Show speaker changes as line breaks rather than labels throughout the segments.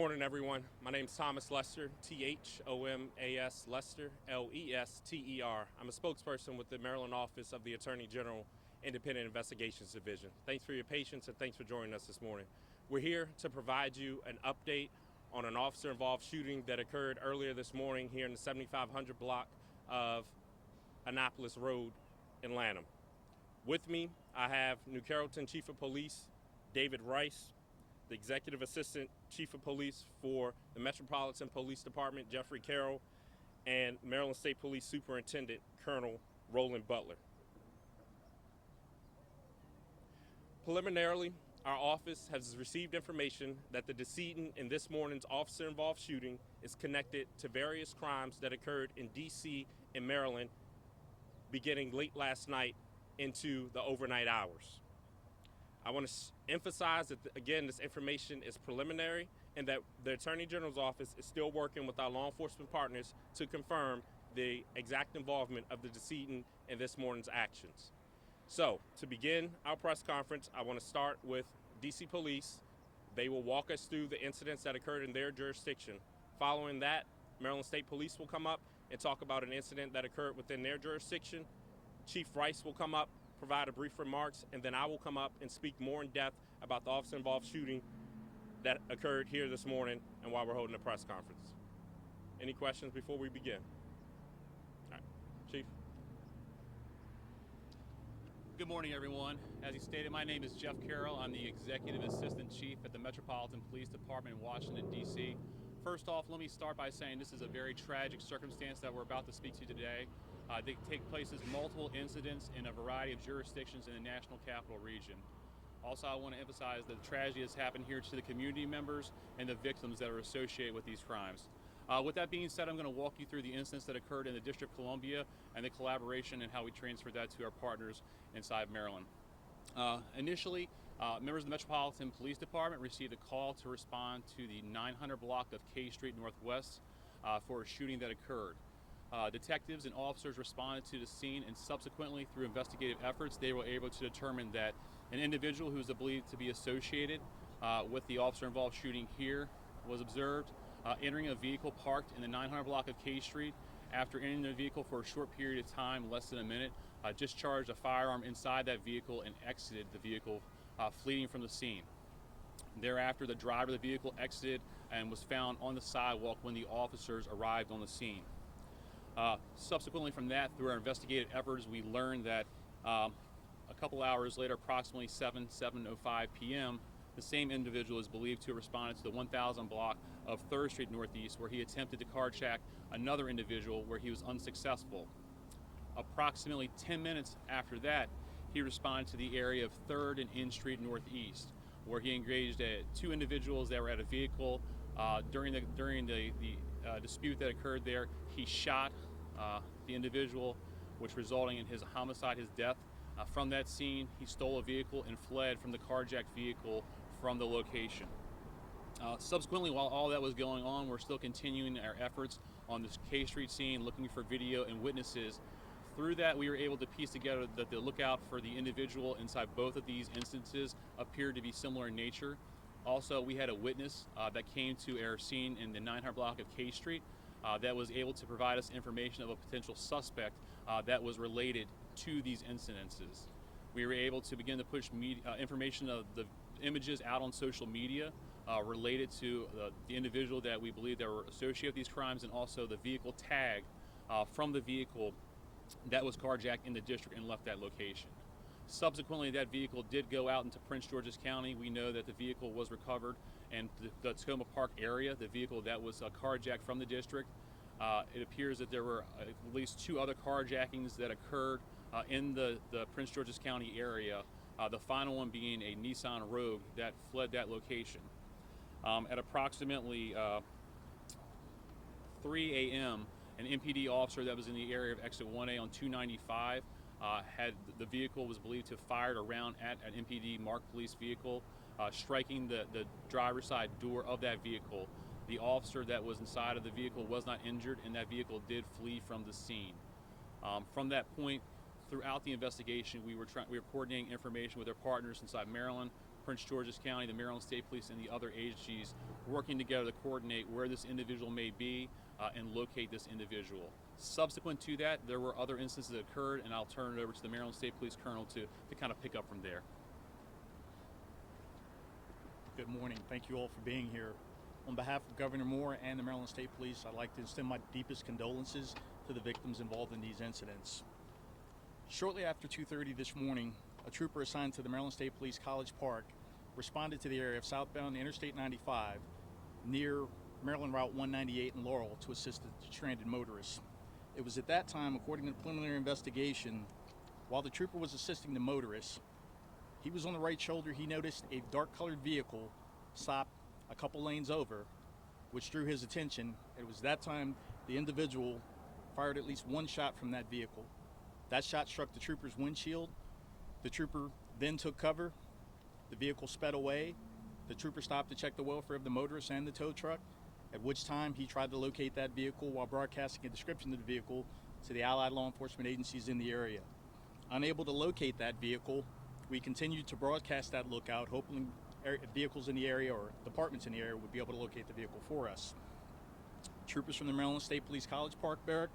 morning, everyone. My name is Thomas Lester, Thomas Lester, Lester. I'm a spokesperson with the Maryland Office of the Attorney General Independent Investigations Division. Thanks for your patience and thanks for joining us this morning. We're here to provide you an update on an officer-involved shooting that occurred earlier this morning here in the 7500 block of Annapolis Road in Lanham. With me, I have New Carrollton Chief of Police David Rice, the Executive Assistant Chief of Police for the Metropolitan Police Department, Jeffrey Carroll, and Maryland State Police Superintendent, Colonel Roland Butler. Preliminarily, our office has received information that the decedent in this morning's officer-involved shooting is connected to various crimes that occurred in D.C. and Maryland beginning late last night into the overnight hours. I want to emphasize that, again, this information is preliminary and that the Attorney General's office is still working with our law enforcement partners to confirm the exact involvement of the decedent in this morning's actions. So, to begin our press conference, I want to start with DC Police. They will walk us through the incidents that occurred in their jurisdiction. Following that, Maryland State Police will come up and talk about an incident that occurred within their jurisdiction. Chief Rice will come up, provide a brief remarks, and then I will come up and speak more in depth about the officer-involved shooting that occurred here this morning and while we're holding a press conference. Any questions before we begin? All right, Chief.
Good morning, everyone. As he stated, my name is Jeff Carroll. I'm the Executive Assistant Chief at the Metropolitan Police Department in Washington, D.C. First off, let me start by saying this is a very tragic circumstance that we're about to speak to today. They take place as multiple incidents in a variety of jurisdictions in the National Capital Region. Also, I want to emphasize that the tragedy has happened here to the community members and the victims that are associated with these crimes. With that being said, I'm going to walk you through the incidents that occurred in the District of Columbia and the collaboration and how we transferred that to our partners inside Maryland. Initially, members of the Metropolitan Police Department received a call to respond to the 900 block of K Street Northwest for a shooting that occurred. Detectives and officers responded to the scene, and subsequently, through investigative efforts, they were able to determine that an individual who was believed to be associated with the officer-involved shooting here was observed entering a vehicle parked in the 900 block of K Street. After entering the vehicle for a short period of time, less than a minute, discharged a firearm inside that vehicle and exited the vehicle, fleeing from the scene. Thereafter, the driver of the vehicle exited and was found on the sidewalk when the officers arrived on the scene. Subsequently from that, through our investigative efforts, we learned that a couple hours later, approximately 7:05 p.m., the same individual is believed to have responded to the 1000 block of 3rd Street Northeast, where he attempted to carjack another individual where he was unsuccessful. Approximately 10 minutes after that, he responded to the area of 3rd and N Street Northeast, where he engaged two individuals that were at a vehicle. During the dispute that occurred there, he shot the individual, which resulting in his homicide, his death. From that scene, he stole a vehicle and fled from the carjacked vehicle from the location. Subsequently, while all that was going on, we're still continuing our efforts on this K Street scene, looking for video and witnesses. Through that, we were able to piece together that the lookout for the individual inside both of these instances appeared to be similar in nature. Also, we had a witness that came to our scene in the 900 block of K Street that was able to provide us information of a potential suspect that was related to these incidences. We were able to begin to push information of the images out on social media related to the individual that we believe that were associated with these crimes, and also the vehicle tag from the vehicle that was carjacked in the district and left that location. Subsequently, that vehicle did go out into Prince George's County. We know that the vehicle was recovered in the Tacoma Park area, the vehicle that was carjacked from the district. It appears that there were at least 2 other carjackings that occurred in the Prince George's County area, the final one being a Nissan Rogue that fled that location. At approximately 3 a.m., an MPD officer that was in the area of exit 1A on 295 the vehicle was believed to have fired a round at an MPD marked police vehicle, striking the driver's side door of that vehicle. The officer that was inside of the vehicle was not injured, and that vehicle did flee from the scene. From that point, throughout the investigation, we were coordinating information with our partners inside Maryland, Prince George's County, the Maryland State Police, and the other agencies working together to coordinate where this individual may be and locate this individual. Subsequent to that, there were other instances that occurred, and I'll turn it over to the Maryland State Police Colonel to kind of pick up from there.
Good morning. Thank you all for being here. On behalf of Governor Moore and the Maryland State Police, I'd like to extend my deepest condolences to the victims involved in these incidents. Shortly after 2:30 this morning, a trooper assigned to the Maryland State Police College Park responded to the area of southbound Interstate 95 near Maryland Route 198 in Laurel to assist the stranded motorists. It was at that time, according to the preliminary investigation, while the trooper was assisting the motorist, he was on the right shoulder. He noticed a dark-colored vehicle stop a couple lanes over, which drew his attention. It was that time the individual fired at least one shot from that vehicle. That shot struck the trooper's windshield. The trooper then took cover. The vehicle sped away. The trooper stopped to check the welfare of the motorist and the tow truck, at which time he tried to locate that vehicle while broadcasting a description of the vehicle to the allied law enforcement agencies in the area. Unable to locate that vehicle, we continued to broadcast that lookout, hoping vehicles in the area or departments in the area would be able to locate the vehicle for us. Troopers from the Maryland State Police College Park Barrack,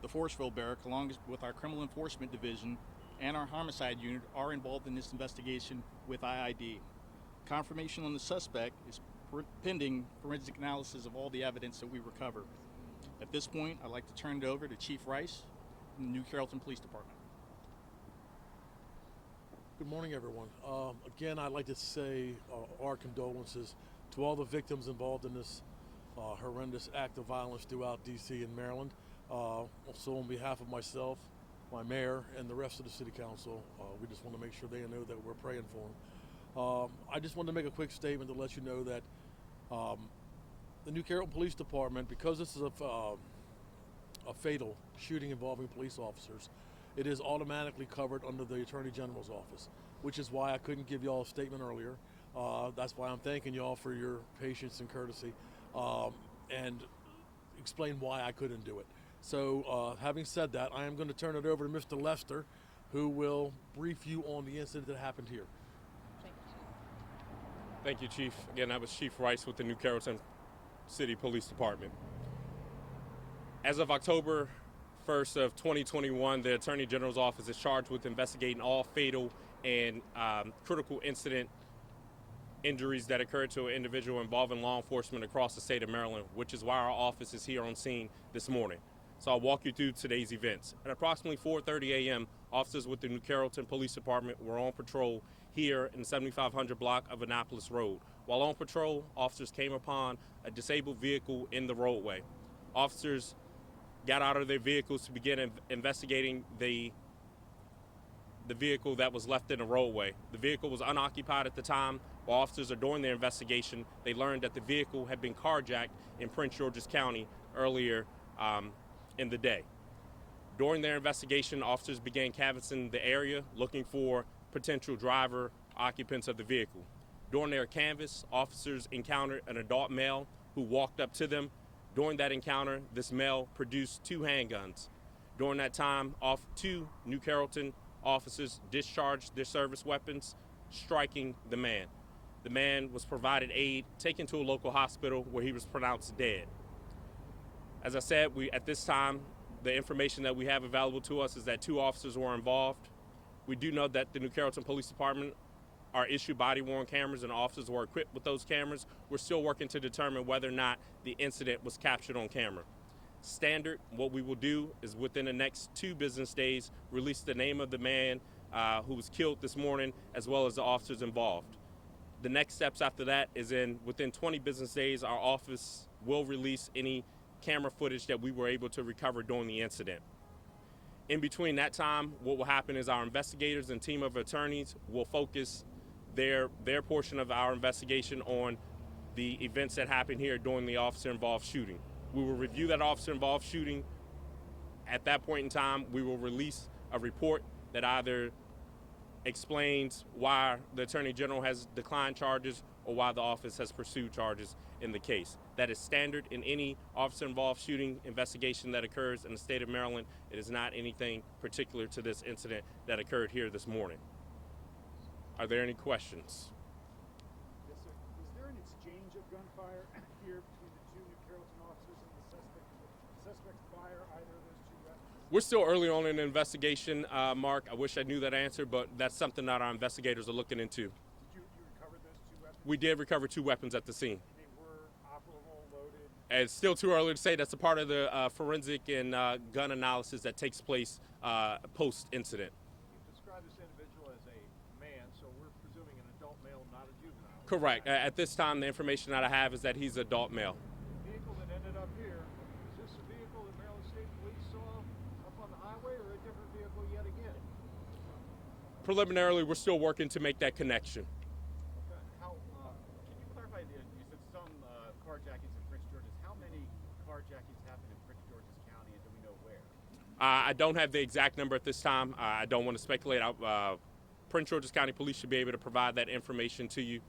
the Forestville Barrack, along with our Criminal Enforcement Division and our Homicide Unit are involved in this investigation with IID. Confirmation on the suspect is pending forensic analysis of all the evidence that we recover. At this point, I'd like to turn it over to Chief Rice from the New Carrollton Police Department.
Good morning, everyone. Again, I'd like to say our condolences to all the victims involved in this horrendous act of violence throughout D.C. and Maryland. Also, on behalf of myself, my mayor, and the rest of the city council, we just want to make sure they know that we're praying for them. I just wanted to make a quick statement to let you know that the New Carrollton Police Department, because this is a fatal shooting involving police officers, it is automatically covered under the Attorney General's office, which is why I couldn't give y'all a statement earlier. That's why I'm thanking y'all for your patience and courtesy, and explain why I couldn't do it. So having said that, I am going to turn it over to Mr. Lester, who will brief you on the incident that happened here.
Thank you, Chief. Again, that was Chief Rice with the New Carrollton City Police Department. As of October 1st of 2021, the Attorney General's office is charged with investigating all fatal and critical incident injuries that occurred to an individual involving law enforcement across the state of Maryland, which is why our office is here on scene this morning. So I'll walk you through today's events. At approximately 4:30 a.m., officers with the New Carrollton Police Department were on patrol here in the 7500 block of Annapolis Road. While on patrol, officers came upon a disabled vehicle in the roadway. Officers got out of their vehicles to begin investigating the vehicle that was left in the roadway. The vehicle was unoccupied at the time. While officers are doing their investigation, they learned that the vehicle had been carjacked in Prince George's County earlier in the day. During their investigation, officers began canvassing the area, looking for potential driver occupants of the vehicle. During their canvass, officers encountered an adult male who walked up to them. During that encounter, this male produced 2 handguns. During that time, two New Carrollton officers discharged their service weapons, striking the man. The man was provided aid, taken to a local hospital where he was pronounced dead. As I said, at this time, the information that we have available to us is that 2 officers were involved. We do know that the New Carrollton Police Department are issued body-worn cameras and officers were equipped with those cameras. We're still working to determine whether or not the incident was captured on camera. Standard, what we will do is within the next 2 business days, release the name of the man who was killed this morning, as well as the officers involved. The next steps after that is within 20 business days, our office will release any camera footage that we were able to recover during the incident. In between that time, what will happen is our investigators and team of attorneys will focus their portion of our investigation on the events that happened here during the officer-involved shooting. We will review that officer-involved shooting. At that point in time, we will release a report that either explains why the Attorney General has declined charges or why the office has pursued charges in the case. That is standard in any officer-involved shooting investigation that occurs in the state of Maryland. It is not anything particular to this incident that occurred here this morning. Are there any questions?
gunfire here between the two New Carrollton officers and the suspect. The suspect fire either of those two weapons?
We're still early on in the investigation, Mark. I wish I knew that answer, but that's something that our investigators are looking into.
Did you recover those two weapons?
We did recover 2 weapons at the scene.
They were operable, loaded.
And it's still too early to say. That's a part of the forensic and gun analysis that takes place post-incident.
You described this individual as a man, so we're presuming an adult male, not a juvenile.
Correct. At this time, the information that I have is that he's an adult male.
The vehicle that ended up here, is this a vehicle that Maryland State Police saw up on the highway, or a different vehicle yet again?
Preliminarily, we're still working to make that connection.
Okay. Can you clarify, you said some carjackings in Prince George's. How many carjackings happened in Prince George's County, and do we know where?
I don't have the exact number at this time. I don't want to speculate. Prince George's County Police should be able to provide that information to you.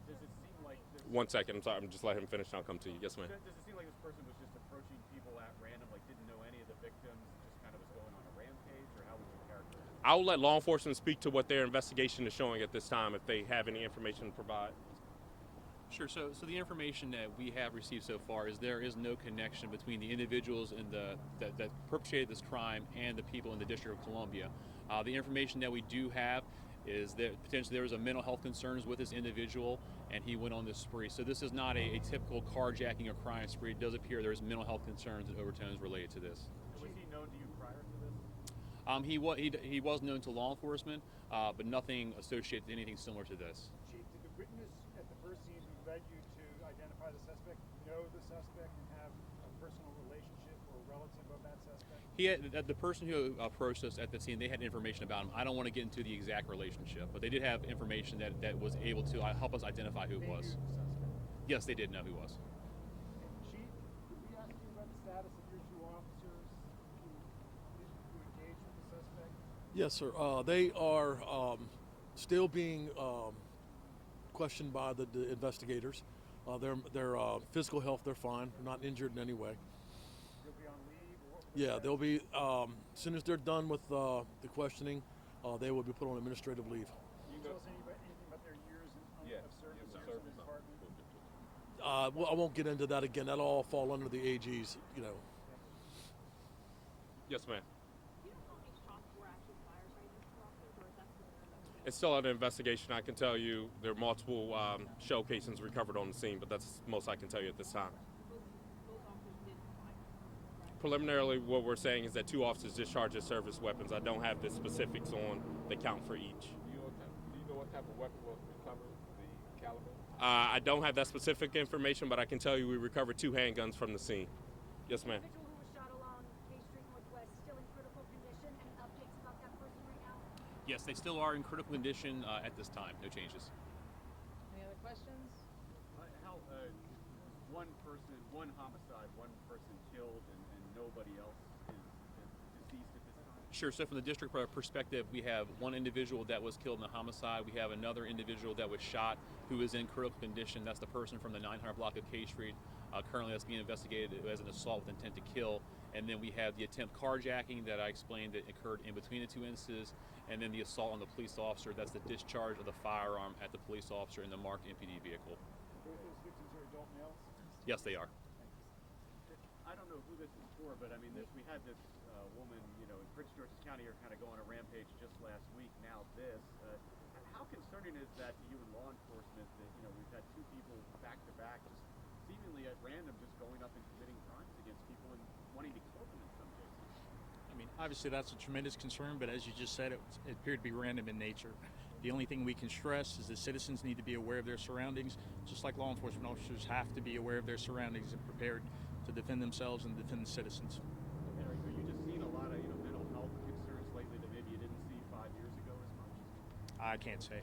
Does it seem like this,
1 second. I'm sorry. I'm just letting him finish and I'll come to you. Yes, ma'am.
does it seem like this person was just approaching people at random, like didn't know any of the victims, just kind of was going on a rampage, or how would you characterize it?
I'll let law enforcement speak to what their investigation is showing at this time if they have any information to provide.
Sure. So the information that we have received so far is there is no connection between the individuals in that perpetrated this crime and the people in the District of Columbia. The information that we do have is that potentially there was a mental health concerns with this individual, and he went on this spree. So this is not a typical carjacking or crime spree. It does appear there's mental health concerns and overtones related to this.
Was he known to you prior to this?
He was known to law enforcement, but nothing associated to anything similar to this.
Chief, did the witness at the first scene who led you to identify the suspect know the suspect and have a personal relationship or relative of that suspect?
The person who approached us at the scene, they had information about him. I don't want to get into the exact relationship, but they did have information that was able to help us identify who it
They
was.
knew the suspect.
Yes, they did know who it was.
And Chief, did we ask you about the status of your two officers who engaged with the suspect?
Yes, sir. They are still being questioned by the investigators. Their physical health, they're fine. They're not injured in any way.
They'll be on leave? Or what was
Yeah,
that?
they'll be, as soon as they're done with the questioning, they will be put on administrative leave.
Can you tell us anything about their years of service in the department?
Well, I won't get into that again. That'll all fall under the AG's,
Yes, ma'am.
Do you know how many shots were actually fired by these two officers, or is that still under investigation?
It's still under investigation. I can tell you there are multiple shell casings recovered on the scene, but that's the most I can tell you at this time.
Those officers did fire, correct?
Preliminarily, what we're saying is that 2 officers discharged their service weapons. I don't have the specifics on the count for each.
Do you know what type of weapon was recovered, the caliber?
I don't have that specific information, but I can tell you we recovered 2 handguns from the scene. Yes, ma'am.
The individual who was shot along K Street Northwest still in critical condition. Any updates about that person right now?
Yes, they still are in critical condition at this time. No changes.
Any other questions?
How one homicide, one person killed, and nobody else is deceased at this time?
Sure. So from the district perspective, we have one individual that was killed in a homicide. We have another individual that was shot who is in critical condition. That's the person from the 900 block of K Street. Currently, that's being investigated as an assault with intent to kill. And then we have the attempt carjacking that I explained that occurred in between the 2 instances. And then the assault on the police officer. That's the discharge of the firearm at the police officer in the marked MPD vehicle.
Both those victims are adult males?
Yes, they are.
I don't know who this is for, but I mean, we had this woman, in Prince George's County, are kind of going on a rampage just last week. Now this. How concerning is that to you in law enforcement that we've had 2 people back to back, just seemingly at random, just going up and committing crimes against people and wanting to kill them in some cases?
I mean, obviously that's a tremendous concern, but as you just said, it appeared to be random in nature. The only thing we can stress is that citizens need to be aware of their surroundings, just like law enforcement officers have to be aware of their surroundings and prepared to defend themselves and defend the citizens.
And are you just seeing a lot of mental health concerns lately that maybe you didn't see 5 years ago as much?
I can't say.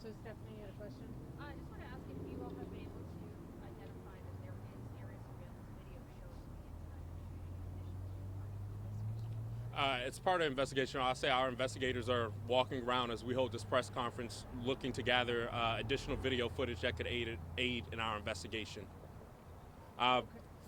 So Stephanie, you had a question?
I just want to ask if you all have been able to identify that there is area surveillance video showing the inside
It's part of the investigation. I'll say our investigators are walking around as we hold this press conference looking to gather additional video footage that could aid in our investigation.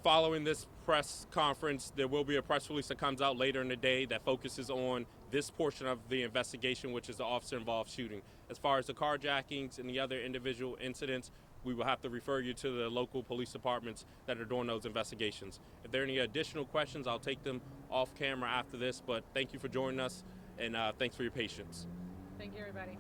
Following this press conference, there will be a press release that comes out later in the day that focuses on this portion of the investigation, which is the officer-involved shooting. As far as the carjackings and the other individual incidents, we will have to refer you to the local police departments that are doing those investigations. If there are any additional questions, I'll take them off camera after this, but thank you for joining us, and thanks for your patience.
Thank you, everybody.